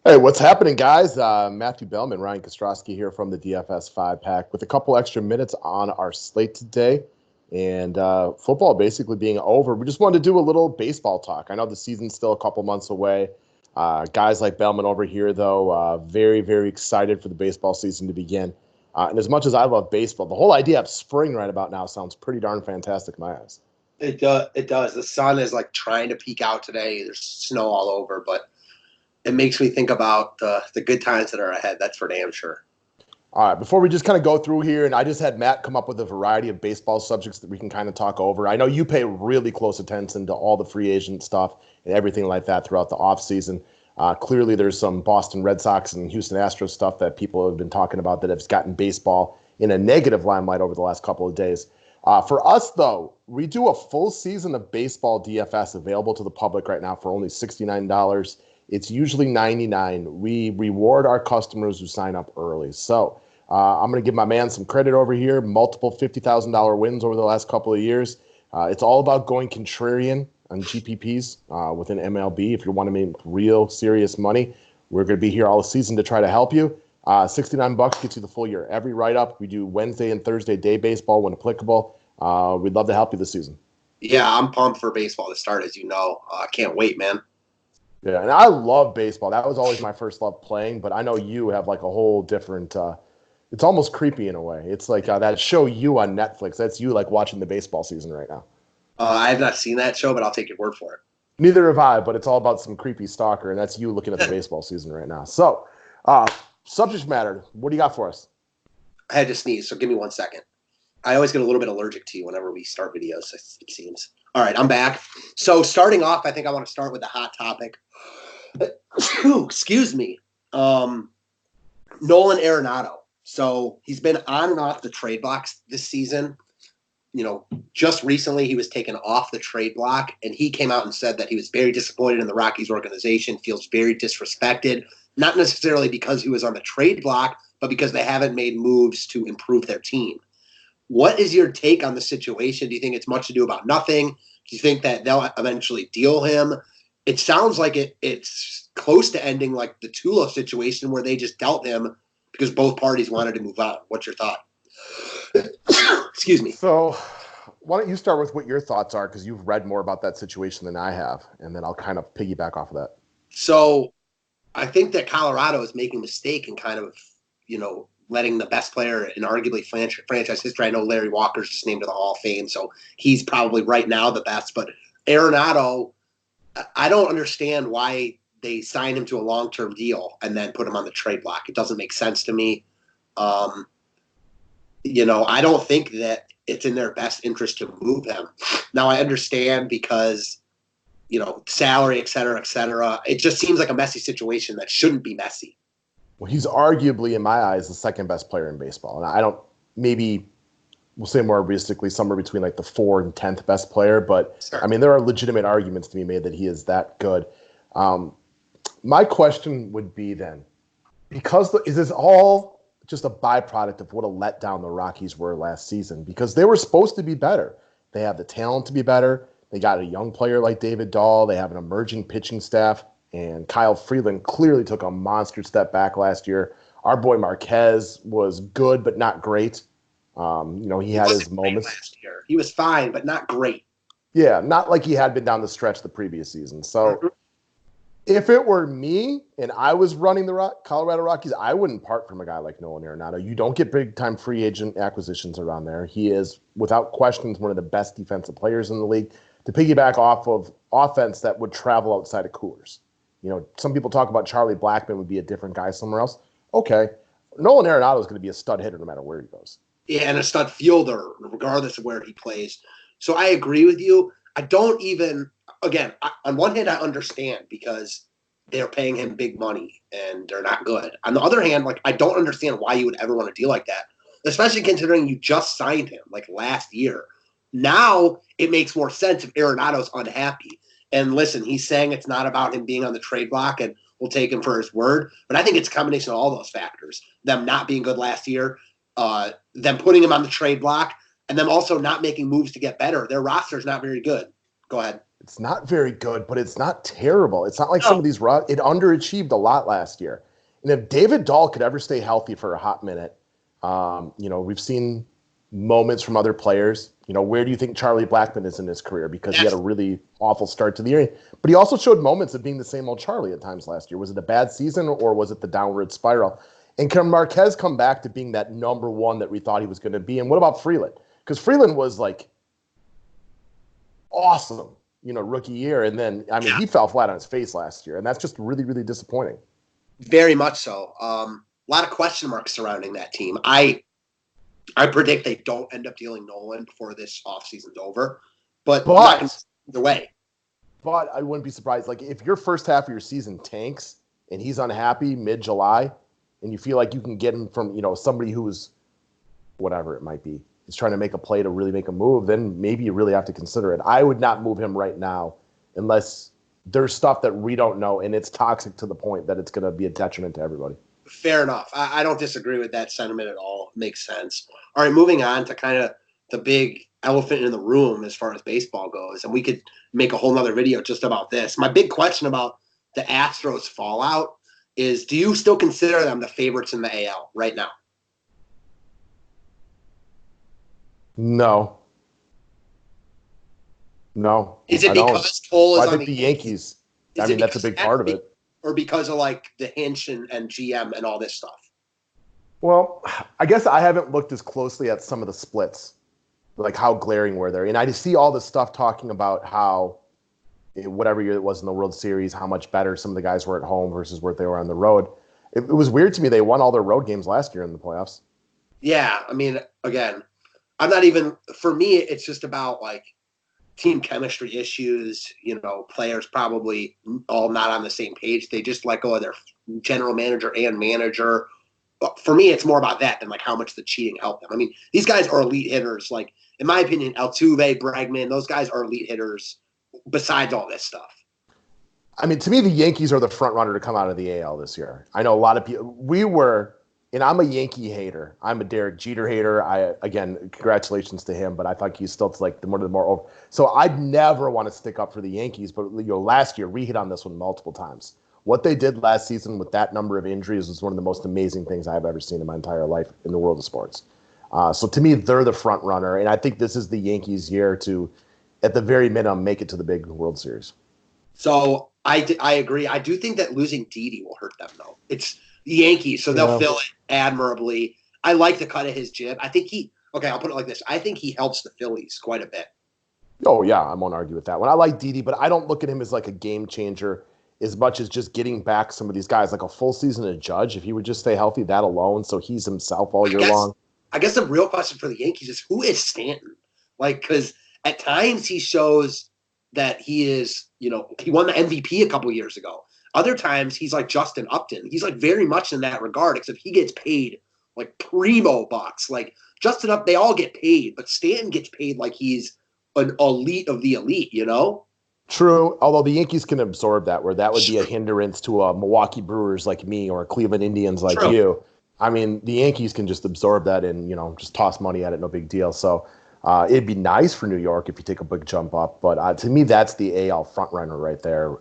Hey, what's happening, guys? Matthew Bellman, Ryan Kostrowski here from the DFS 5 Pack with a couple extra minutes on our slate today. And football basically being over. We just wanted to do a little baseball talk. I know the season's still a couple months away. Guys like Bellman over here, though, very, very excited for the baseball season to begin. And as much as I love baseball, the whole idea of spring right about now sounds pretty darn fantastic in my eyes. It does. It does. The sun is like trying to peek out today. There's snow all over, but it makes me think about the good times that are ahead. That's for damn sure. All right, before we just kind of go through here, and I just had Matt come up with a variety of baseball subjects that we can kind of talk over. I know you pay really close attention to all the free agent stuff and everything like that throughout the offseason. Clearly, there's some Boston Red Sox and Houston Astros stuff that people have been talking about that has gotten baseball in a negative limelight over the last couple of days. For us, though, we do a full season of baseball DFS available to the public right now for only $69. It's usually $99. We reward our customers who sign up early. So I'm going to give my man some credit over here. Multiple $50,000 wins over the last couple of years. It's all about going contrarian on GPPs within MLB. If you want to make real serious money, we're going to be here all season to try to help you. $69 gets you the full year. Every write-up, we do Wednesday and Thursday day baseball when applicable. We'd love to help you this season. Yeah, I'm pumped for baseball to start, as you know. I can't wait, man. Yeah, and I love baseball. That was always my first love playing, but I know you have like a whole different it's almost creepy in a way. It's like that show You on Netflix. That's you like watching the baseball season right now. I have not seen that show, but I'll take your word for it. Neither have I, but it's all about some creepy stalker, and that's you looking at the baseball season right now. So, subject matter, what do you got for us? I had to sneeze, so give me 1 second. I always get a little bit allergic to you whenever we start videos, it seems. All right, I'm back. So starting off, I think I want to start with the hot topic. Excuse me. Nolan Arenado. So he's been on and off the trade blocks this season. You know, just recently he was taken off the trade block, and he came out and said that he was very disappointed in the Rockies organization, feels very disrespected, not necessarily because he was on the trade block, but because they haven't made moves to improve their team. What is your take on the situation? Do you think it's much ado about nothing? Do you think that they'll eventually deal him? It sounds like it's close to ending like the Tula situation where they just dealt him because both parties wanted to move on. What's your thought? Excuse me. So, why don't you start with what your thoughts are, because you've read more about that situation than I have, and then I'll kind of piggyback off of that. So, I think that Colorado is making a mistake in kind of, letting the best player in arguably franchise history. I know Larry Walker's just named to the Hall of Fame, so he's probably right now the best. But Arenado, I don't understand why they signed him to a long-term deal and then put him on the trade block. It doesn't make sense to me. I don't think that it's in their best interest to move him. Now, I understand because, salary, et cetera, et cetera. It just seems like a messy situation that shouldn't be messy. Well, he's arguably, in my eyes, the second best player in baseball. And maybe we'll say more realistically, somewhere between like the 4th and 10th best player. But, Sure. I mean, there are legitimate arguments to be made that he is that good. My question would be then, is this all just a byproduct of what a letdown the Rockies were last season? Because they were supposed to be better. They have the talent to be better. They got a young player like David Dahl. They have an emerging pitching staff. And Kyle Freeland clearly took a monster step back last year. Our boy Marquez was good, but not great. He had his moments. Last year. He was fine, but not great. Yeah, not like he had been down the stretch the previous season. So if it were me and I was running the Colorado Rockies, I wouldn't part from a guy like Nolan Arenado. You don't get big-time free agent acquisitions around there. He is, without questions, one of the best defensive players in the league. To piggyback off of offense that would travel outside of Coors. Some people talk about Charlie Blackmon would be a different guy somewhere else. Okay. Nolan Arenado is going to be a stud hitter no matter where he goes. Yeah, and a stud fielder, regardless of where he plays. So I agree with you. I don't even, again, on one hand, I understand because they're paying him big money and they're not good. On the other hand, I don't understand why you would ever want to deal like that, especially considering you just signed him last year. Now it makes more sense if Arenado's unhappy. And listen, he's saying it's not about him being on the trade block, and we'll take him for his word. But I think it's a combination of all those factors. Them not being good last year, them putting him on the trade block, and them also not making moves to get better. Their roster is not very good. Go ahead. It's not very good, but it's not terrible. It's not like some No. of these it underachieved a lot last year. And if David Dahl could ever stay healthy for a hot minute, we've seen moments from other players. Where do you think Charlie Blackmon is in his career? Because he had a really awful start to the year. But he also showed moments of being the same old Charlie at times last year. Was it a bad season or was it the downward spiral? And can Marquez come back to being that number one that we thought he was going to be? And what about Freeland? Because Freeland was like awesome, rookie year. And then, he fell flat on his face last year. And that's just really, really disappointing. Very much so. A lot of question marks surrounding that team. I predict they don't end up dealing Nolan before this offseason's over. But either way. But I wouldn't be surprised. Like, if your first half of your season tanks and he's unhappy mid-July and you feel like you can get him from, somebody who's whatever it might be, is trying to make a play to really make a move, then maybe you really have to consider it. I would not move him right now unless there's stuff that we don't know and it's toxic to the point that it's going to be a detriment to everybody. Fair enough. I don't disagree with that sentiment at all. It makes sense. All right, moving on to kind of the big elephant in the room as far as baseball goes. And we could make a whole nother video just about this. My big question about the Astros fallout is, do you still consider them the favorites in the AL right now? No. Is it because Cole is on the Yankees? That's a big part of it. Or because of like the Hinch and GM and all this stuff? Well, I guess I haven't looked as closely at some of the splits, like how glaring were they. And I just see all this stuff talking about how whatever year it was in the World Series, how much better some of the guys were at home versus where they were on the road. It was weird to me. They won all their road games last year in the playoffs. Yeah. Again, for me, it's just about like team chemistry issues, players probably all not on the same page. They just let go of their general manager and manager. But for me, it's more about that than like how much the cheating helped them. These guys are elite hitters. Like, in my opinion, Altuve, Bregman, those guys are elite hitters besides all this stuff. To me, the Yankees are the front runner to come out of the AL this year. I know a lot of people, and I'm a Yankee hater. I'm a Derek Jeter hater. Again, congratulations to him, but I thought he's still like one of the more over. So I'd never want to stick up for the Yankees, but last year we hit on this one multiple times. What they did last season with that number of injuries was one of the most amazing things I've ever seen in my entire life in the world of sports. So to me, they're the front runner, and I think this is the Yankees' year to, at the very minimum, make it to the big World Series. So I agree. I do think that losing Didi will hurt them, though. It's the Yankees, so they'll fill it admirably. I like the cut of his jib. I think I'll put it like this. I think he helps the Phillies quite a bit. Oh, yeah, I won't argue with that one. I like Didi, but I don't look at him as like a game changer as much as just getting back some of these guys, like a full season of Judge. If he would just stay healthy, that alone, so he's himself all year long. I guess the real question for the Yankees is, who is Stanton? Because at times he shows that he is, he won the MVP a couple years ago. Other times he's like Justin Upton. He's like very much in that regard, except he gets paid like primo bucks. Like Justin Upton, they all get paid, but Stanton gets paid like he's an elite of the elite, True, although the Yankees can absorb that, where that would be a hindrance to a Milwaukee Brewers like me or Cleveland Indians like you. The Yankees can just absorb that and, just toss money at it, no big deal. So it'd be nice for New York if you take a big jump up. But to me, that's the AL frontrunner right there,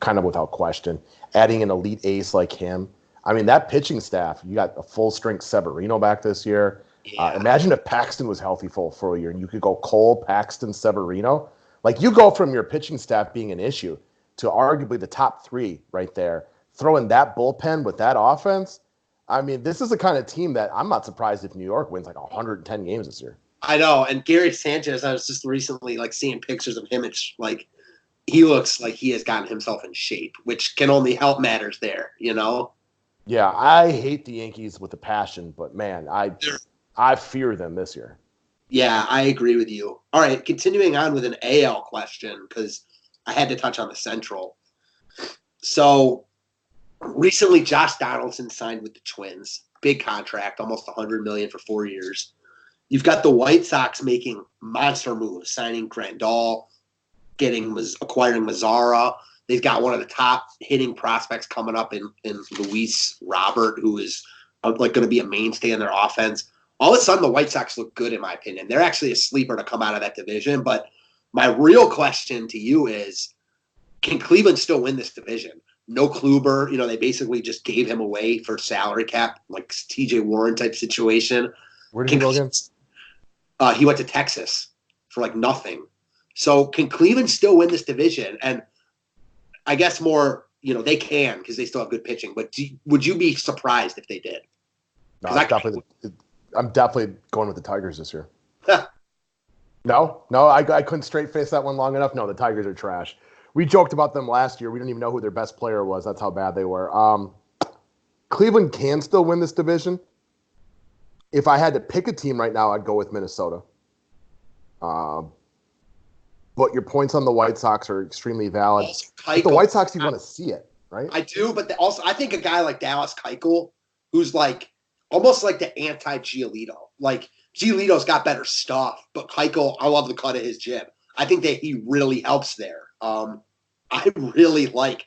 kind of without question. Adding an elite ace like him. That pitching staff, you got a full-strength Severino back this year. Yeah. Imagine if Paxton was healthy for a year and you could go Cole, Paxton, Severino. Like, you go from your pitching staff being an issue to arguably the top three right there. Throwing that bullpen with that offense, this is the kind of team that I'm not surprised if New York wins like 110 games this year. I know. And Gary Sanchez, I was just recently seeing pictures of him. It's like he looks like he has gotten himself in shape, which can only help matters there, Yeah, I hate the Yankees with a passion, but man, I fear them this year. Yeah, I agree with you. All right, continuing on with an AL question, because I had to touch on the Central. So recently, Josh Donaldson signed with the Twins. Big contract, almost $100 million for 4 years. You've got the White Sox making monster moves, signing Grandal, acquiring Mazzara. They've got one of the top hitting prospects coming up in Luis Robert, who is going to be a mainstay in their offense. All of a sudden, the White Sox look good, in my opinion. They're actually a sleeper to come out of that division, but My real question to you is, can Cleveland still win this division? No Kluber, they basically just gave him away for salary cap, like TJ Warren type situation. Where did he go again? He went to Texas for like nothing. So can Cleveland still win this division? And I guess more, they can because they still have good pitching. But would you be surprised if they did? No, I'm definitely going with the Tigers this year. No, I couldn't straight face that one long enough. No, the Tigers are trash. We joked about them last year. We didn't even know who their best player was. That's how bad they were. Cleveland can still win this division. If I had to pick a team right now, I'd go with Minnesota. But your points on the White Sox are extremely valid. With the White Sox, you want to see it, right? I do, but also I think a guy like Dallas Keuchel, who's like almost like the anti-Giolito. Like Giolito's got better stuff, but Keuchel, I love the cut of his jib. I think that he really helps there. I really like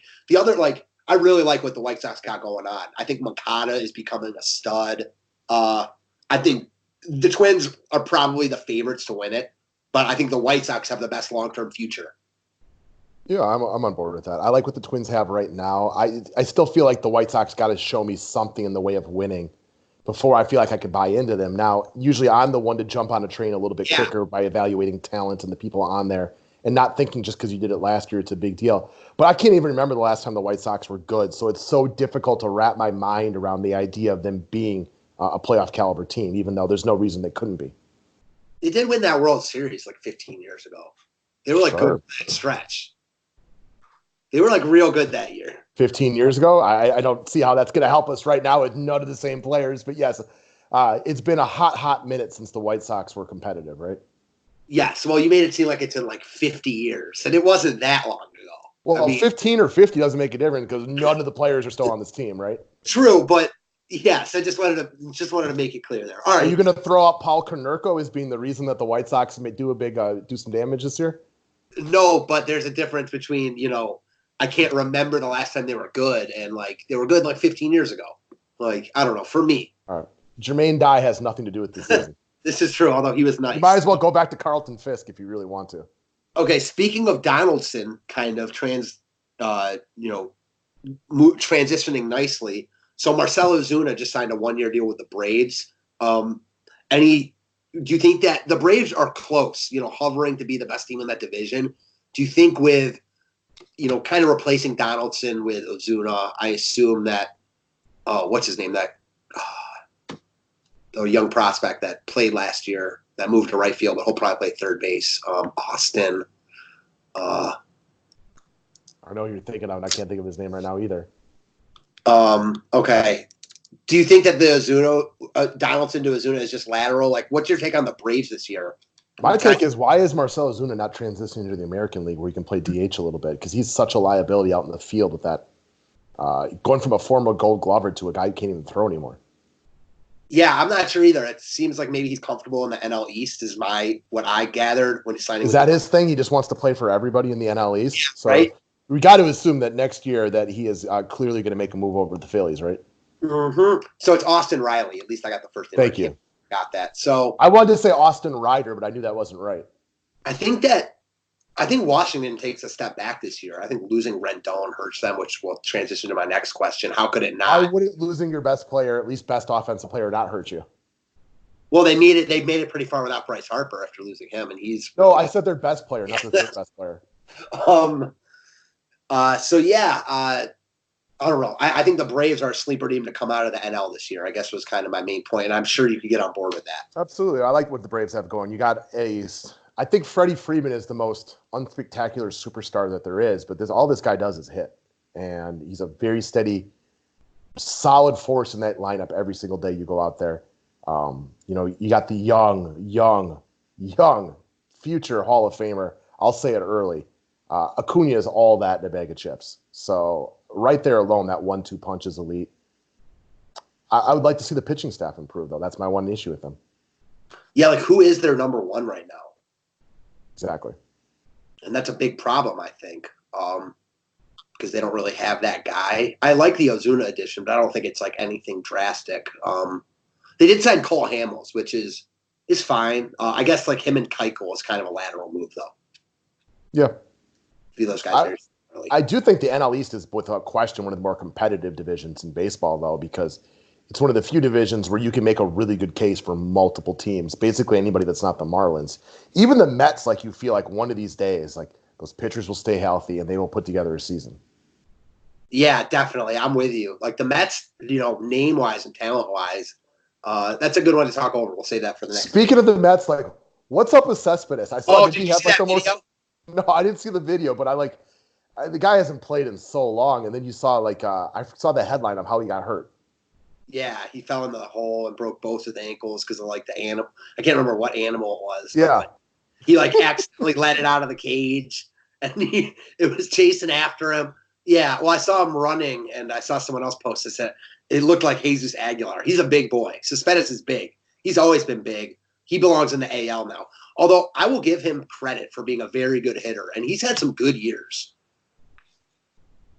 I really like what the White Sox got going on. I think Moncada is becoming a stud. I think the Twins are probably the favorites to win it, but I think the White Sox have the best long-term future. Yeah, I'm on board with that. I like what the Twins have right now. I still feel like the White Sox got to show me something in the way of winning before I feel like I could buy into them. Now, usually I'm the one to jump on a train a little bit quicker by evaluating talent and the people on there and not thinking just because you did it last year, it's a big deal. But I can't even remember the last time the White Sox were good. So it's so difficult to wrap my mind around the idea of them being a playoff caliber team, even though there's no reason they couldn't be. They did win that World Series like 15 years ago. They were like good that stretch. They were like real good that year. 15 years ago? I don't see how that's going to help us right now with none of the same players. But yes, it's been a hot minute since the White Sox were competitive, right? Yes. Well, you made it seem like it's in like 50 years, and it wasn't that long ago. Well, 15 or 50 doesn't make a difference because none of the players are still on this team, right? True, but yes, I just wanted to make it clear there. All right. Are you going to throw out Paul Konerko as being the reason that the White Sox may do some damage this year? No, but there's a difference between, I can't remember the last time they were good, and like they were good like 15 years ago. Like, I don't know, for me. All right. Jermaine Dye has nothing to do with this season. This is true, although he was nice. You might as well go back to Carlton Fisk if you really want to. Okay, speaking of Donaldson kind of transitioning nicely. So Marcell Ozuna just signed a 1-year deal with the Braves. Do you think that the Braves are close, hovering to be the best team in that division? Do you think with, kind of replacing Donaldson with Ozuna, I assume that, what's his name? The young prospect that played last year that moved to right field, but he'll probably play third base. Austin. I know who you're thinking of, and I can't think of his name right now either. Okay. Do you think that the Donaldson to Ozuna is just lateral? Like, what's your take on the Braves this year? My take is, why is Marcell Ozuna not transitioning to the American League where he can play DH a little bit? Because he's such a liability out in the field with that. Going from a former Gold Glover to a guy who can't even throw anymore. Yeah, I'm not sure either. It seems like maybe he's comfortable in the NL East is what I gathered when he's signing. Is that his thing? He just wants to play for everybody in the NL East? Yeah, so right? We got to assume that next year that he is clearly going to make a move over to the Phillies, right? Mm-hmm. So it's Austin Riley. At least I got the first name. Thank you. Got that. So I wanted to say Austin Ryder, but I knew that wasn't right. I think Washington takes a step back this year. I think losing Rendon hurts them, which will transition to my next question. How could it not? Why wouldn't losing your best player, at least best offensive player, not hurt you? Well, they made it pretty far without Bryce Harper after losing him, and he's no. I said their best player, not their third best player. So yeah, I don't know. I think the Braves are a sleeper team to come out of the NL this year. I guess was kind of my main point, and I'm sure you could get on board with that. Absolutely, I like what the Braves have going. You got A's. I think Freddie Freeman is the most unspectacular superstar that there is, but all this guy does is hit, and he's a very steady, solid force in that lineup every single day you go out there. You got the young future Hall of Famer. I'll say it early. Acuna is all that in a bag of chips. So right there alone, that 1-2 punch is elite. I would like to see the pitching staff improve, though. That's my one issue with them. Yeah, like who is their number one right now? Exactly. And that's a big problem, I think, because they don't really have that guy. I like the Ozuna addition, but I don't think it's like anything drastic. They did sign Cole Hamels, which is fine. I guess like him and Keuchel is kind of a lateral move, though. Yeah. View those guys very similarly. I do think the NL East is, without question, one of the more competitive divisions in baseball, though, because it's one of the few divisions where you can make a really good case for multiple teams. Basically, anybody that's not the Marlins, even the Mets. Like, you feel like one of these days, like those pitchers will stay healthy and they will put together a season. Yeah, definitely. I'm with you. Like the Mets, name wise and talent wise, that's a good one to talk over. We'll say that for the next. Speaking of the Mets, like, what's up with Cespedes? I saw. Did you see that video? No, I didn't see the video, but the guy hasn't played in so long, and then you saw I saw the headline of how he got hurt. Yeah, he fell in the hole and broke both of the ankles because of the animal. I can't remember what animal it was. Yeah, he accidentally let it out of the cage, and it was chasing after him. Yeah, well, I saw him running, and I saw someone else post this. It looked like Jesus Aguilar. He's a big boy. Cespedes is big. He's always been big. He belongs in the AL now. Although I will give him credit for being a very good hitter, and he's had some good years.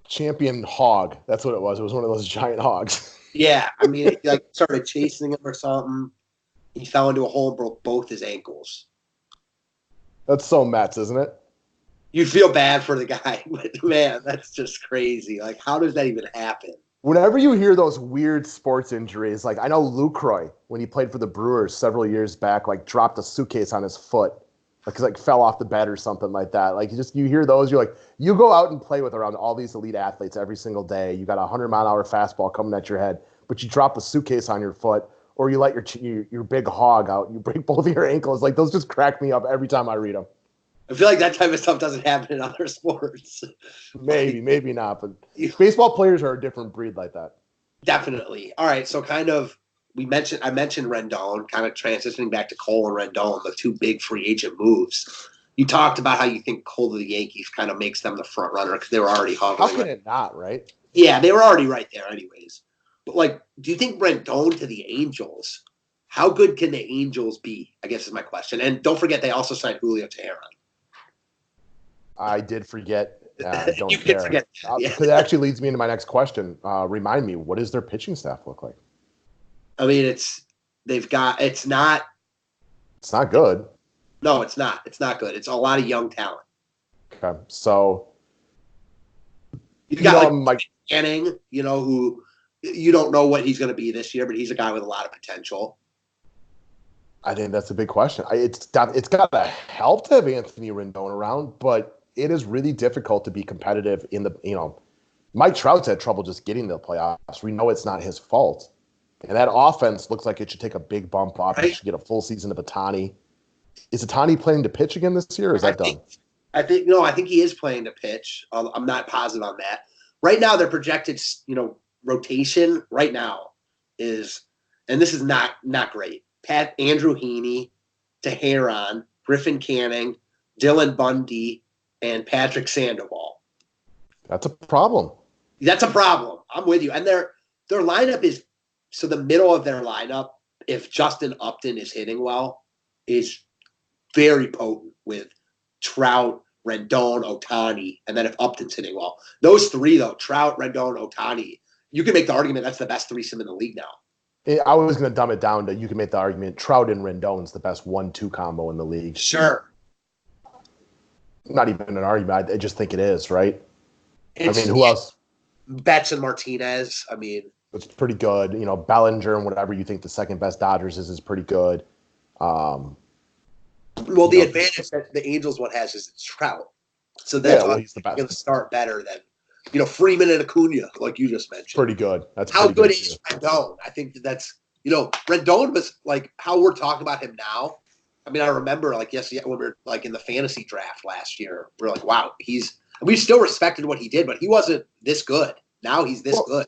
Champion hog. That's what it was. It was one of those giant hogs. Yeah, I mean, he started chasing him or something. He fell into a hole and broke both his ankles. That's so Mets, isn't it? You feel bad for the guy, but man, that's just crazy. Like, how does that even happen? Whenever you hear those weird sports injuries, like I know Lucroy, when he played for the Brewers several years back, dropped a suitcase on his foot, fell off the bed or something like that. Like you hear those, you're like, you go out and play with around all these elite athletes every single day. You got a 100-mile-an-hour fastball coming at your head, but you drop a suitcase on your foot, or you let your big hog out and you break both of your ankles. Like those just crack me up every time I read them. I feel like that type of stuff doesn't happen in other sports. Maybe not, but baseball players are a different breed like that. Definitely. All right, so I mentioned Rendon, kind of transitioning back to Cole and Rendon, the two big free agent moves. You talked about how you think Cole to the Yankees kind of makes them the front runner because they were already hovering. How can it not, right? Yeah, they were already right there anyways. But, do you think Rendon to the Angels, how good can the Angels be, I guess is my question. And don't forget, they also signed Julio Teheran. I did forget. Don't you care. Forget. Because it actually leads me into my next question. Remind me, what does their pitching staff look like? I mean, it's not. It's not good. No, it's not. It's not good. It's a lot of young talent. Okay, so you got Canning, who you don't know what he's going to be this year, but he's a guy with a lot of potential. I think that's a big question. It's got to help to have Anthony Rendon around, but it is really difficult to be competitive in the, Mike Trout's had trouble just getting to the playoffs. We know it's not his fault. And that offense looks like it should take a big bump off. Right. It should get a full season of Ohtani. Is Ohtani planning to pitch again this year, or is that done? I think he is planning to pitch. I'm not positive on that. Right now, their projected, rotation right now is, and this is not great. Andrew Heaney, Teheran, Griffin Canning, Dylan Bundy, and Patrick Sandoval. That's a problem. I'm with you. And their lineup is, so the middle of their lineup, if Justin Upton is hitting well, is very potent with Trout, Rendon, Ohtani, and then if Upton's hitting well. Those three, though, Trout, Rendon, Ohtani, you can make the argument that's the best threesome in the league now. I was going to dumb it down to, you can make the argument Trout and Rendon's the best 1-2 combo in the league. Sure. Not even an argument. I just think it is, right? Who else? Betts and Martinez. It's pretty good. Bellinger and whatever you think the second best Dodgers is pretty good. Well, the advantage that the Angels one has is it's Trout. So that's he's the best. Going to start better than Freeman and Acuna, like you just mentioned. Pretty good. That's how good is Rendon? I think that's Rendon was how we're talking about him now. I remember when we were in the fantasy draft last year, we're like, wow, we still respected what he did, but he wasn't this good. Now he's this good.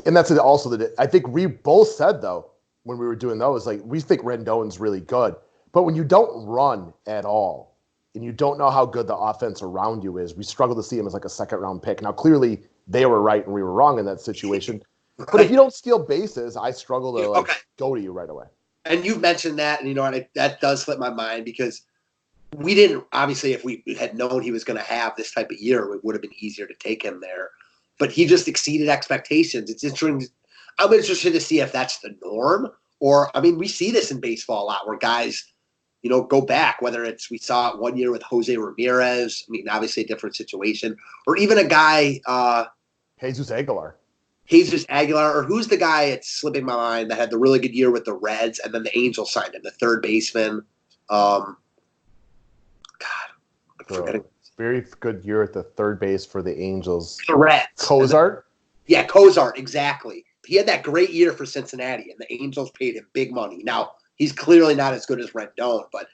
And that's also I think we both said though when we were doing those, we think Rendon's really good, but when you don't run at all and you don't know how good the offense around you is, we struggle to see him as a second-round pick. Now, clearly, they were right and we were wrong in that situation. Right. But if you don't steal bases, I struggle to go to you right away. And you've mentioned that, and that does slip my mind because we didn't, obviously, if we had known he was going to have this type of year, it would have been easier to take him there. But he just exceeded expectations. It's interesting. I'm interested to see if that's the norm or, we see this in baseball a lot where guys go back, whether it's we saw it one year with Jose Ramirez. I mean, obviously a different situation, or even a guy, Jesus Aguilar. Jesus Aguilar, or who's the guy? It's slipping my mind that had the really good year with the Reds, and then the Angels signed him, the third baseman. God, I'm forgetting. Very good year at the third base for the Angels. The Reds. Cozart? Yeah, Cozart, exactly. He had that great year for Cincinnati, and the Angels paid him big money. Now, he's clearly not as good as Rendon, but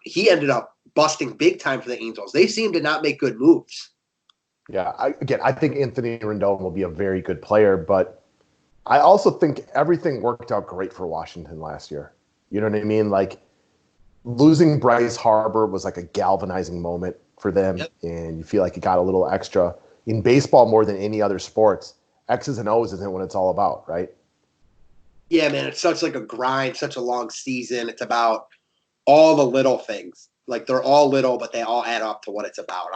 he ended up busting big time for the Angels. They seem to not make good moves. Yeah, I think Anthony Rendon will be a very good player, but I also think everything worked out great for Washington last year. You know what I mean? Like, losing Bryce Harper was like a galvanizing moment for them, yep. And you feel like you got a little extra. In baseball, more than any other sports, X's and O's isn't what it's all about, right? Yeah, man, it's such like a grind, such a long season. It's about all the little things. Like, they're all little, but they all add up to what it's about.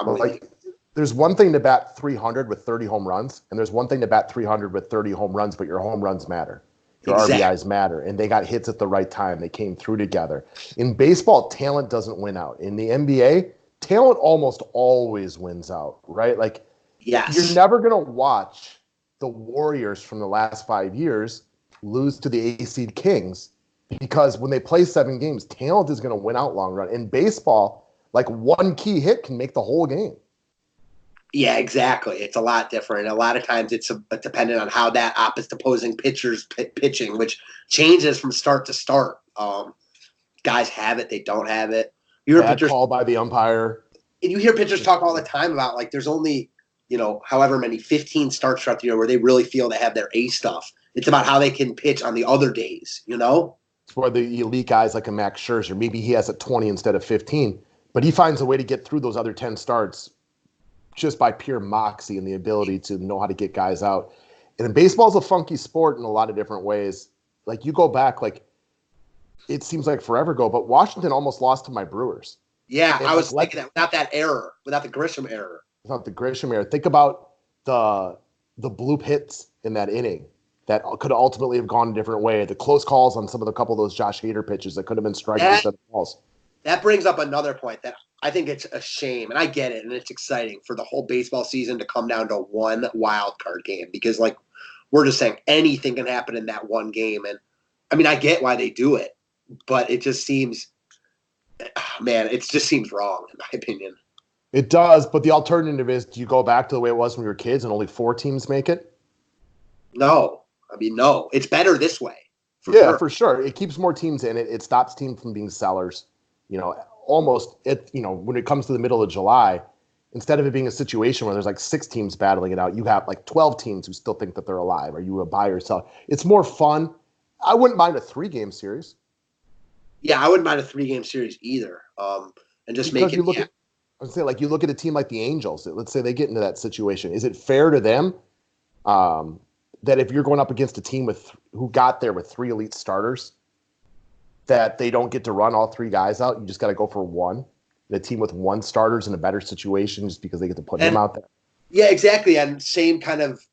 There's one thing to bat 300 with 30 home runs, and there's one thing to bat 300 with 30 home runs, but your home runs matter. Your RBIs matter, and they got hits at the right time. They came through together. In baseball, talent doesn't win out. In the NBA, talent almost always wins out, right? Like, yes. You're never going to watch the Warriors from the last 5 years lose to the A-seed Kings, because when they play 7 games, talent is going to win out long run. In baseball, like, one key hit can make the whole game. Yeah, exactly. It's a lot different. A lot of times it's dependent on how that opposing pitcher's pitching, which changes from start to start. Guys have it, they don't have it. You hear pitchers called by the umpire. And you hear pitchers talk all the time about, like, there's only, however many 15 starts throughout the year where they really feel they have their A stuff. It's about how they can pitch on the other days, It's where the elite guys like a Max Scherzer, maybe he has a 20 instead of 15, but he finds a way to get through those other 10 starts just by pure moxie and the ability to know how to get guys out. And baseball's a funky sport in a lot of different ways. Like, you go back, like, it seems like forever ago, but Washington almost lost to my Brewers. Yeah, and I was thinking that without that error, without the Grisham error. Without the Grisham error. Think about the bloop hits in that inning that could ultimately have gone a different way. The close calls on couple of those Josh Hader pitches that could have been strikes instead of balls. That brings up another point that I think it's a shame, and I get it, and it's exciting for the whole baseball season to come down to one wild card game, because, like, we're just saying anything can happen in that one game. And I mean, I get why they do it, but it just seems, it just seems wrong in my opinion. It does, but the alternative is, do you go back to the way it was when we were kids and only 4 teams make it? No. I mean, no. It's better this way. For sure. It keeps more teams in it. It stops teams from being sellers. Almost when it comes to the middle of July, instead of it being a situation where there's like 6 teams battling it out, you have like 12 teams who still think that they're alive. Are you a buy or sell? It's more fun. I wouldn't mind a 3-game series. Yeah, I wouldn't mind a 3-game series either. And just because make it. I would say, like, you look at a team like the Angels. Let's say they get into that situation. Is it fair to them that if you're going up against a team who got there with 3 elite starters, that they don't get to run all 3 guys out? You just got to go for one. The team with 1 starter's in a better situation just because they get to put him out there. Yeah, exactly. And same kind of,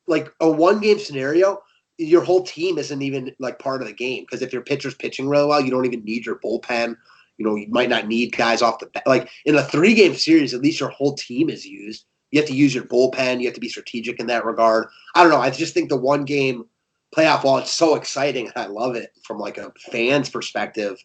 like, a 1-game scenario, your whole team isn't even, like, part of the game, because if your pitcher's pitching really well, you don't even need your bullpen. You might not need guys off the – like, in a 3-game series, at least your whole team is used. You have to use your bullpen. You have to be strategic in that regard. I don't know. I just think the 1-game – playoff, while it's so exciting and I love it from, like, a fan's perspective,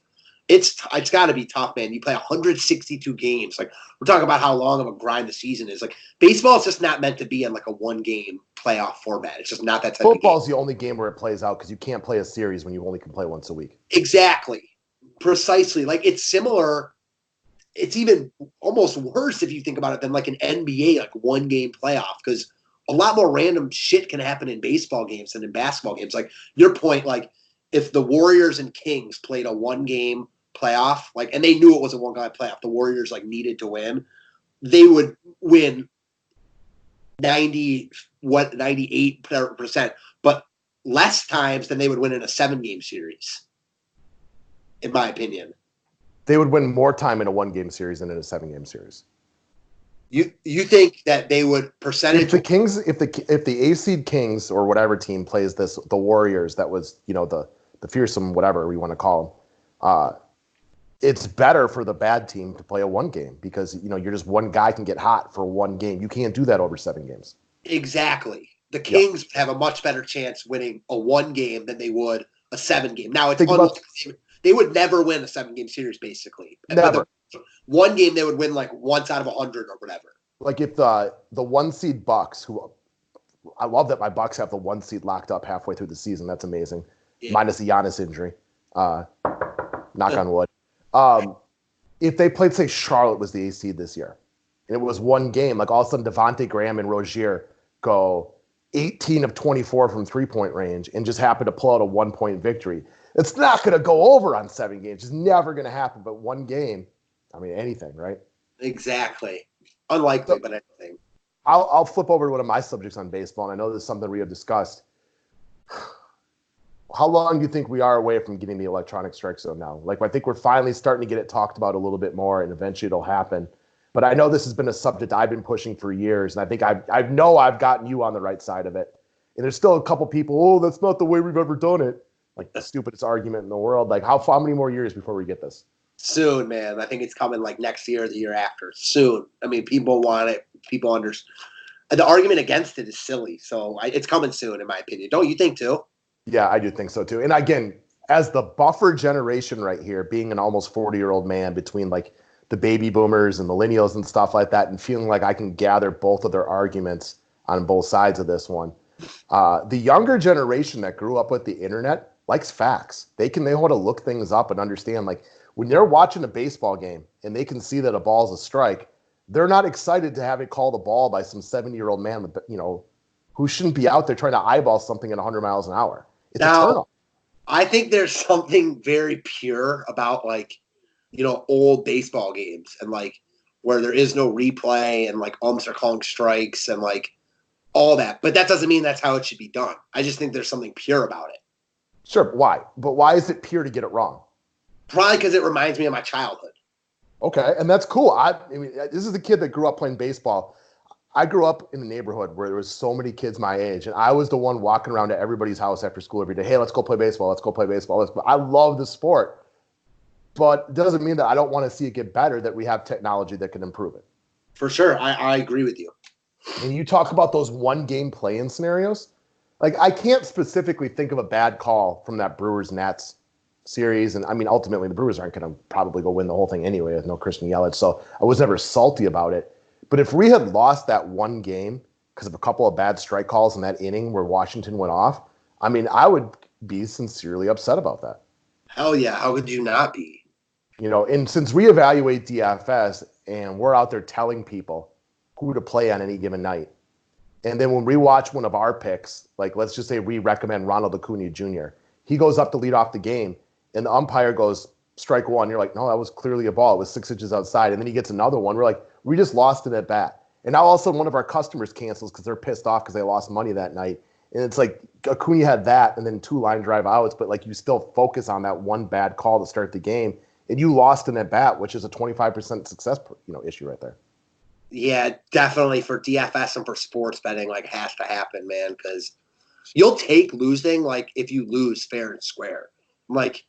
it's got to be tough, man. You play 162 games. Like, we're talking about how long of a grind the season is. Like, baseball is just not meant to be in, like, a 1-game playoff format. It's just not that type of game. Football's the only game where it plays out, because you can't play a series when you only can play once a week. Exactly. Precisely. Like, it's similar. It's even almost worse if you think about it than, like, an NBA, like, 1-game playoff, because a lot more random shit can happen in baseball games than in basketball games. Like, your point, like, if the Warriors and Kings played a 1-game playoff, like, and they knew it was a 1-game playoff, the Warriors, like, needed to win, they would win 98%, but less times than they would win in a 7-game series, in my opinion. They would win more time in a 1-game series than in a 7-game series. You think that they would percentage? If the A-seed Kings or whatever team plays the Warriors, that was, the fearsome whatever we want to call them, it's better for the bad team to play a one game because, you're just one guy can get hot for one game. You can't do that over 7 games. Exactly. The Yep. Kings have a much better chance winning a 1 game than they would a 7 game. Now, it's Think about they would never win a 7-game series, basically. never. But 1 game they would win like once out of 100 or whatever. Like if the 1 seed Bucks, who I love that my Bucks have the 1 seed locked up halfway through the season. That's amazing. Yeah. Minus the Giannis injury. Knock on wood. If they played, say, Charlotte was the 8th seed this year, and it was 1 game, like all of a sudden Devontae Graham and Rozier go 18 of 24 from 3-point range and just happen to pull out a 1-point victory. It's not going to go over on 7 games. It's never going to happen. But 1 game, I mean, anything, right? Exactly. Unlikely, but anything. I'll flip over to one of my subjects on baseball, and I know this is something we have discussed. How long do you think we are away from getting the electronic strike zone now? Like, I think we're finally starting to get it talked about a little bit more, and eventually it'll happen. But I know this has been a subject I've been pushing for years, and I think I know I've gotten you on the right side of it. And there's still a couple people, oh, that's not the way we've ever done it. Like the stupidest argument in the world. Like, how many more years before we get this? Soon, man. I think it's coming like next year or the year after. Soon. I mean, people want it. People understand. The argument against it is silly. So it's coming soon, in my opinion. Don't you think, too? Yeah, I do think so, too. And again, as the buffer generation right here, being an almost 40-year-old man between like the baby boomers and millennials and stuff like that, and feeling like I can gather both of their arguments on both sides of this one. The younger generation that grew up with the internet likes facts. They know how to look things up and understand. Like when they're watching a baseball game and they can see that a ball's a strike, they're not excited to have it called a ball by some 70-year-old man, who shouldn't be out there trying to eyeball something at 100 miles an hour. It's a turnoff. I think there's something very pure about old baseball games and like where there is no replay and like umps are calling strikes and like all that. But that doesn't mean that's how it should be done. I just think there's something pure about it. Sure. Why? But why is it pure to get it wrong? Probably because it reminds me of my childhood. Okay. And that's cool. I mean, this is a kid that grew up playing baseball. I grew up in a neighborhood where there was so many kids my age, and I was the one walking around to everybody's house after school every day. Hey, let's go play baseball. Let's go play baseball. I love the sport. But it doesn't mean that I don't want to see it get better, that we have technology that can improve it. For sure. I agree with you. And you talk about those 1-game play-in scenarios. Like, I can't specifically think of a bad call from that Brewers-Nats series. And, I mean, ultimately, the Brewers aren't going to probably go win the whole thing anyway with no Christian Yelich. So I was never salty about it. But if we had lost that 1 game because of a couple of bad strike calls in that inning where Washington went off, I mean, I would be sincerely upset about that. Hell yeah. How could you not be? And since we evaluate DFS and we're out there telling people who to play on any given night, and then when we watch one of our picks, like let's just say we recommend Ronald Acuna Jr., he goes up to lead off the game, and the umpire goes, strike 1. You're like, no, that was clearly a ball. It was 6 inches outside. And then he gets another one. We're like, we just lost it at bat. And now all of a sudden one of our customers cancels because they're pissed off because they lost money that night. And it's like Acuna had that and then 2 line drive outs, but like you still focus on that one bad call to start the game. And you lost an at bat, which is a 25% success issue right there. Yeah, definitely for DFS and for sports betting, like has to happen, man, because you'll take losing like if you lose fair and square. Like,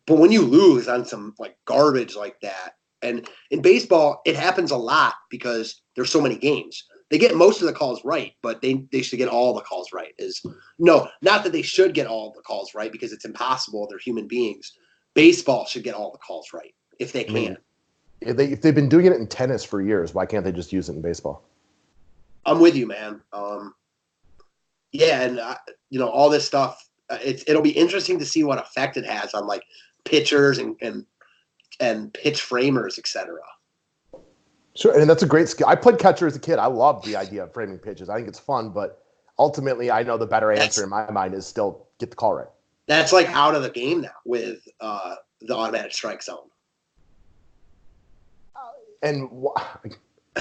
but when you lose on some like garbage like that, and in baseball, it happens a lot because there's so many games. They get most of the calls right, but they should get all the calls right. Not that they should get all the calls right because it's impossible. They're human beings. Baseball should get all the calls right if they can. I mean, if they've been doing it in tennis for years, why can't they just use it in baseball? I'm with you, man. Yeah, and all this stuff. It'll be interesting to see what effect it has on like pitchers and pitch framers, etc. Sure, and that's a great skill. I played catcher as a kid. I loved the idea of framing pitches. I think it's fun, but ultimately, I know the better answer in my mind is still get the call right. That's like out of the game now with the automatic strike zone. And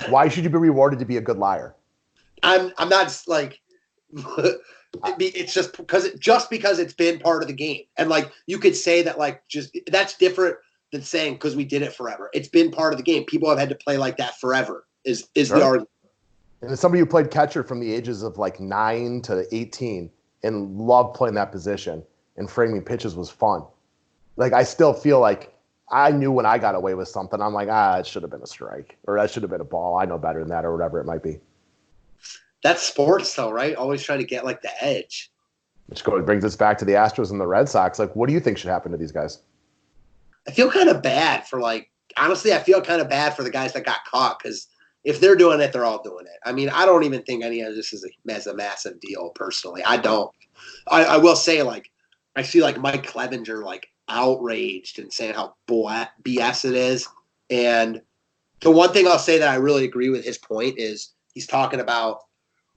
why should you be rewarded to be a good liar? I'm not like it's just because it's been part of the game, and like you could say that like just that's different than saying because we did it forever. It's been part of the game. People have had to play like that forever. Is sure. The argument. And as somebody who played catcher from the ages of like 9 to 18 and loved playing that position and framing pitches was fun. Like I still feel like I knew when I got away with something, I'm like, it should have been a strike, or that should have been a ball. I know better than that, or whatever it might be. That's sports, though, right? Always trying to get like the edge. Which brings us back to the Astros and the Red Sox. Like, what do you think should happen to these guys? I feel kind of bad for honestly, I feel kind of bad for the guys that got caught because if they're doing it, they're all doing it. I mean, I don't even think any of this is a massive deal personally. I don't. I will say, I see Mike Clevenger outraged and saying how BS it is. And the one thing I'll say that I really agree with his point is he's talking about,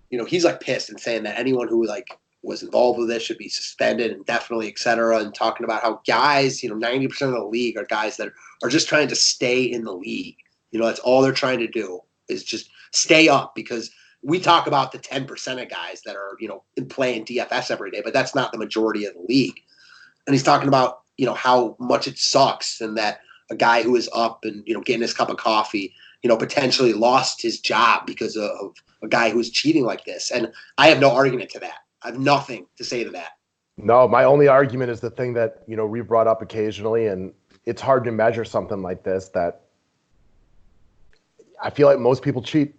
he's pissed and saying that anyone who was involved with this should be suspended indefinitely, et cetera, and talking about how guys, 90% of the league are guys that are just trying to stay in the league. That's all they're trying to do is just stay up, because we talk about the 10% of guys that are, playing DFS every day, but that's not the majority of the league. And he's talking about, how much it sucks and that a guy who is up and, getting his cup of coffee, potentially lost his job because of a guy who is cheating like this. And I have no argument to that. I have nothing to say to that. No, my only argument is the thing that, we brought up occasionally, and it's hard to measure something like this, that I feel like most people cheat.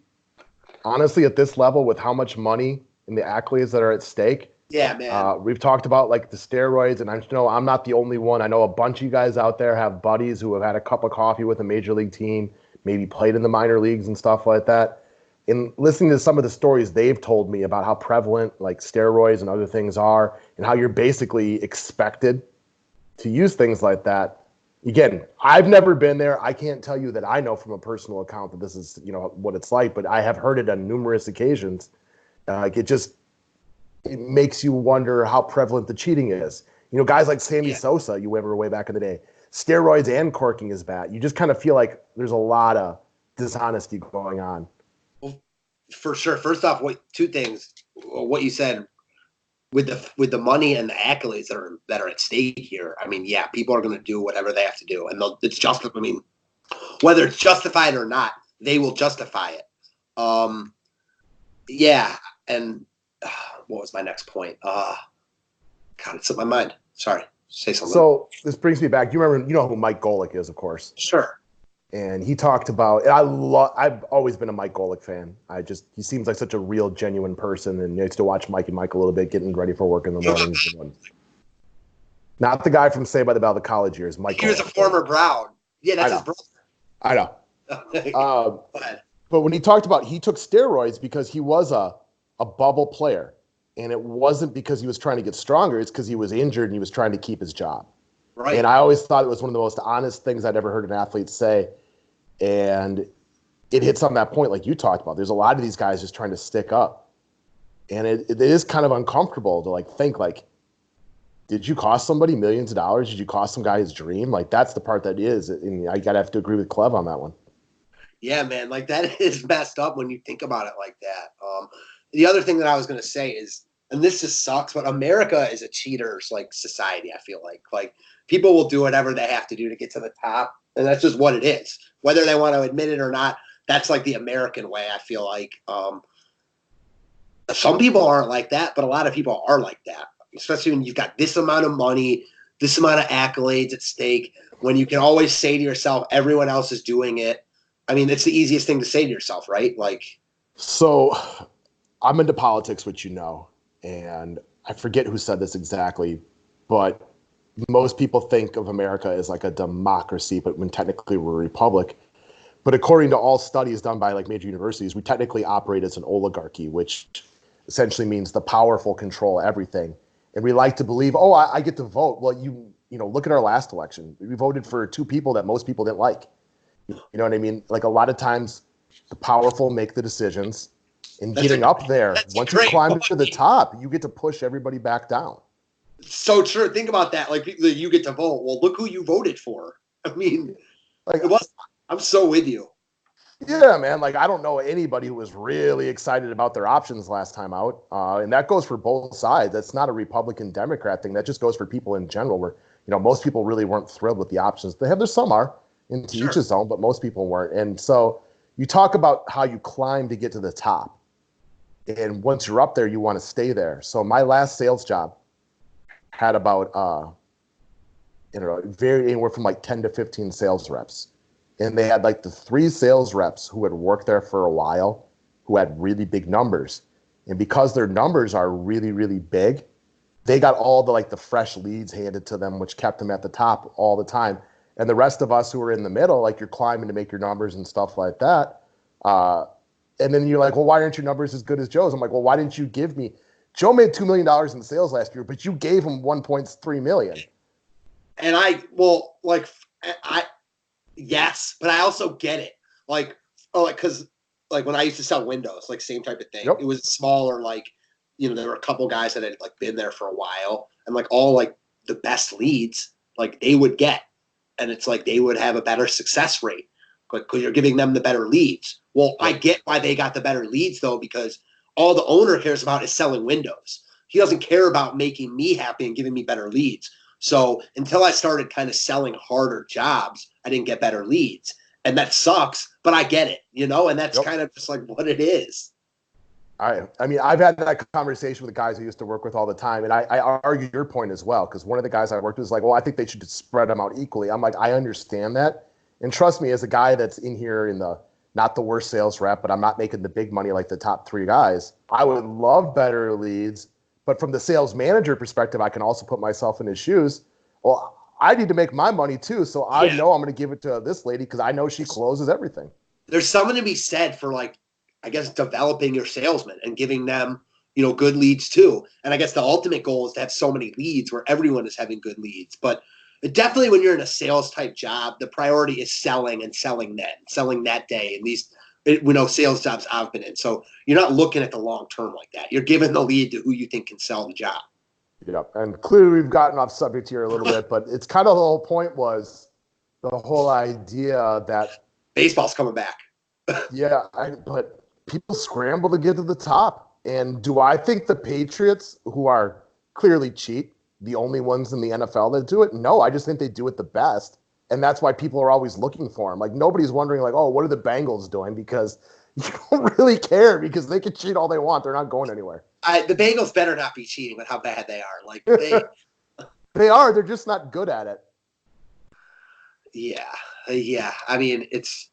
Honestly, at this level, with how much money and the accolades that are at stake. Yeah, man. We've talked about the steroids, and I know I'm not the only one. I know a bunch of you guys out there have buddies who have had a cup of coffee with a major league team, maybe played in the minor leagues and stuff like that. And listening to some of the stories they've told me about how prevalent steroids and other things are, and how you're basically expected to use things like that. Again, I've never been there. I can't tell you that I know from a personal account that this is, what it's like, but I have heard it on numerous occasions. It makes you wonder how prevalent the cheating is. Guys like Sammy Sosa, you remember way back in the day, steroids and corking his bat. You just kind of feel like there's a lot of dishonesty going on. Well, for sure. First off, two things. What you said with the money and the accolades that are at stake here. I mean, yeah, people are going to do whatever they have to do, and it's just. I mean, whether it's justified or not, they will justify it. Yeah, and. What was my next point? God, it slipped my mind. Sorry. Say something. So this brings me back. You know who Mike Golick is, of course. Sure. And he talked about. I've always been a Mike Golick fan. He seems like such a real, genuine person, and I used to watch Mike and Mike a little bit, getting ready for work in the mornings. Not the guy from Saved by the Bell, the college years. Mike. He was a former Brown. Yeah, that's his brother. I know. But when he talked about, he took steroids because he was a bubble player, and it wasn't because he was trying to get stronger. It's because he was injured and he was trying to keep his job. Right. And I always thought it was one of the most honest things I'd ever heard an athlete say. And it hits on that point, like you talked about. There's a lot of these guys just trying to stick up, and it is kind of uncomfortable to think did you cost somebody millions of dollars? Did you cost some guy his dream? That's the part that is, and I gotta have to agree with Clev on that one. Yeah, man, that is messed up when you think about it like that. The other thing that I was going to say is, and this just sucks, but America is a cheaters society. I feel like people will do whatever they have to do to get to the top, and that's just what it is. Whether they want to admit it or not, that's the American way. I feel like some people aren't like that, but a lot of people are like that. Especially when you've got this amount of money, this amount of accolades at stake. When you can always say to yourself, everyone else is doing it. I mean, it's the easiest thing to say to yourself, right? So. I'm into politics, which and I forget who said this exactly, but most people think of America as a democracy, but when technically we're a republic. But according to all studies done by major universities, we technically operate as an oligarchy, which essentially means the powerful control everything. And we like to believe, I get to vote. Well, you look at our last election. We voted for two people that most people didn't like. You know what I mean? A lot of times the powerful make the decisions. And getting up there, once you climb to the top, you get to push everybody back down. So true. Think about that. You get to vote. Well, look who you voted for. I mean, I'm so with you. Yeah, man. I don't know anybody who was really excited about their options last time out. And that goes for both sides. That's not a Republican Democrat thing. That just goes for people in general where, most people really weren't thrilled with the options. There's some are, into each his own, but most people weren't. And so you talk about how you climb to get to the top. And once you're up there, you want to stay there. So my last sales job had about very anywhere from like 10 to 15 sales reps. And they had like the 3 sales reps who had worked there for a while, who had really big numbers. And because their numbers are really, really big, they got all the fresh leads handed to them, which kept them at the top all the time. And the rest of us who were in the middle, like you're climbing to make your numbers and stuff like that. And then you're like, well, why aren't your numbers as good as Joe's? I'm like, well, why didn't you give me? Joe made $2 million in sales last year, but you gave him $1.3 million. And yes, but I also get it. Because when I used to sell windows, like same type of thing. Yep. It was smaller, there were a couple guys that had been there for a while, and all the best leads, they would get, and it's they would have a better success rate because you're giving them the better leads. Well, I get why they got the better leads though, because all the owner cares about is selling windows. He doesn't care about making me happy and giving me better leads. So until I started kind of selling harder jobs, I didn't get better leads. And that sucks, but I get it, and that's kind of just what it is. I mean, I've had that conversation with the guys I used to work with all the time, and I argue your point as well, because one of the guys I worked with was like, well, I think they should spread them out equally. I'm like, I understand that. And trust me, as a guy that's in here in the not the worst sales rep, but I'm not making the big money like the top 3 guys, I would love better leads. But from the sales manager perspective, I can also put myself in his shoes. Well, I need to make my money too, so I know I'm going to give it to this lady because I know she closes everything. There's something to be said for I guess developing your salesmen and giving them, good leads too. And I guess the ultimate goal is to have so many leads where everyone is having good leads. But definitely when you're in a sales type job, the priority is selling and selling that day. And these, sales jobs I've been in. So you're not looking at the long term like that. You're giving the lead to who you think can sell the job. Yeah, and clearly we've gotten off subject here a little bit, but it's kind of the whole point was the whole idea that baseball's coming back. But people scramble to get to the top. And do I think the Patriots, who are clearly cheap, the only ones in the NFL that do it? No, I just think they do it the best. And that's why people are always looking for them. Nobody's wondering oh, what are the Bengals doing? Because you don't really care because they can cheat all they want. They're not going anywhere. The Bengals better not be cheating with how bad they are. They are. They're just not good at it. Yeah. I mean, it's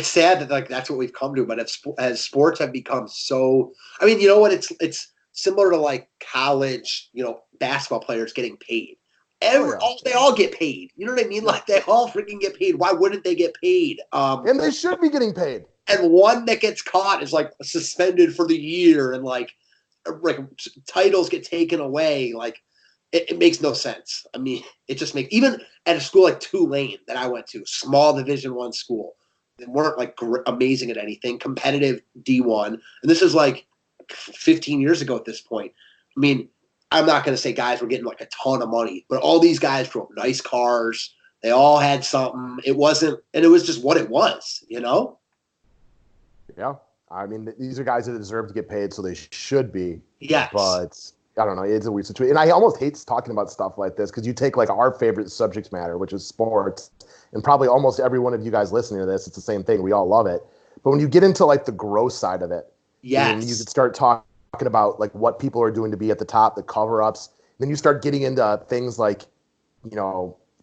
sad that that's what we've come to. But as sports have become so, I mean, you know what? It's similar to college, basketball players getting paid. They all get paid. You know what I mean? They all freaking get paid. Why wouldn't they get paid? And they should be getting paid. And one that gets caught is suspended for the year, and titles get taken away. It makes no sense. I mean, it just makes, even at a school like Tulane that I went to, small Division I school, they weren't amazing at anything, competitive D1, and this is 15 years ago at this point. I mean, I'm not going to say guys were getting a ton of money, but all these guys drove nice cars. They all had something. It was just what it was, Yeah. I mean, these are guys that deserve to get paid, so they should be. Yes. But I don't know. It's a weird situation. And I almost hate talking about stuff like this because you take our favorite subject matter, which is sports, and probably almost every one of you guys listening to this, it's the same thing. We all love it. But when you get into the gross side of it, and you could start talking about what people are doing to be at the top, the cover-ups, then you start getting into things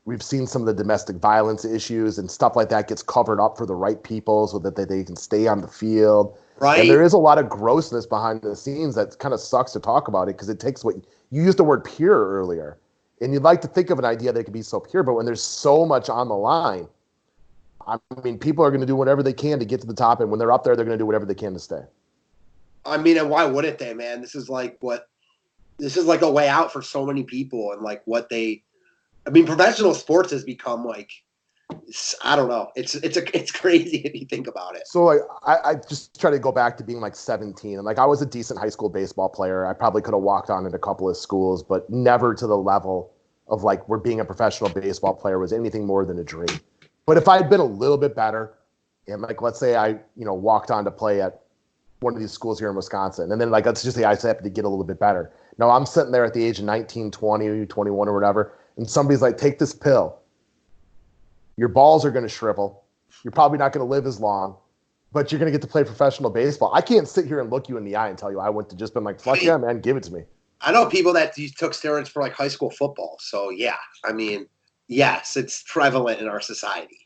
we've seen some of the domestic violence issues and stuff like that gets covered up for the right people so that they can stay on the field. Right. And there is a lot of grossness behind the scenes that kind of sucks to talk about it because it takes you used the word pure earlier. And you'd like to think of an idea that could be so pure, but when there's so much on the line, I mean, people are going to do whatever they can to get to the top. And when they're up there, they're going to do whatever they can to stay. I mean, and why wouldn't they, man? This is a way out for so many people, and professional sports has become I don't know. It's crazy if you think about it. So I just try to go back to being 17, and I was a decent high school baseball player. I probably could have walked on in a couple of schools, but never to the level of where being a professional baseball player was anything more than a dream. But if I had been a little bit better, and let's say I walked on to play at one of these schools here in Wisconsin, and then let's just say I happened to get a little bit better. Now I'm sitting there at the age of 19, 20, 21 or whatever, and somebody's take this pill. Your balls are going to shrivel. You're probably not going to live as long, but you're going to get to play professional baseball. I can't sit here and look you in the eye and tell you I wouldn't have just been fuck yeah, man, give it to me. I know people that took steroids for high school football. So yeah, I mean, Yes, it's prevalent in our society.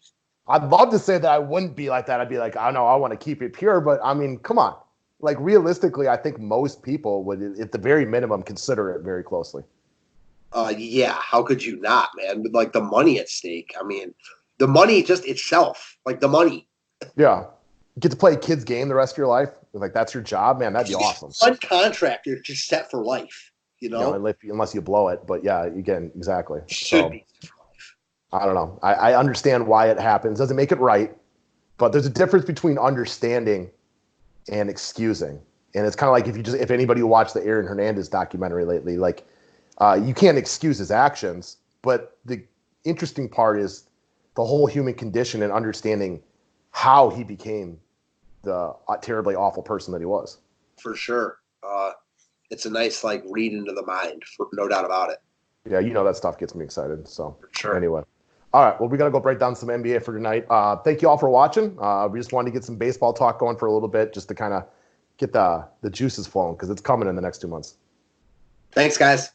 I'd love to say that I wouldn't be like that. I'd be like, I know I want to keep it pure, but I mean, come on. Like realistically, I think most people would, at the very minimum, consider it very closely. Yeah, how could you not, man? With like the money at stake. I mean, the money just itself, like the money. Yeah. You get to play a kid's game the rest of your life. Like that's your job, man. That'd be awesome. One contract, you're just set for life. You know, unless you blow it. But yeah, again, exactly. Should be. I don't know. I understand why it happens. Doesn't make it right, but there's a difference between understanding and excusing. And it's kind of like if anybody who watched the Aaron Hernandez documentary lately, like you can't excuse his actions, but the interesting part is the whole human condition and understanding how he became the terribly awful person that he was. For sure. It's a nice like read into the mind, no doubt about it. Yeah, that stuff gets me excited. So for sure. Anyway. All right, well, we got to go break down some NBA for tonight. Thank you all for watching. We just wanted to get some baseball talk going for a little bit just to kind of get the juices flowing because it's coming in the next 2 months. Thanks, guys.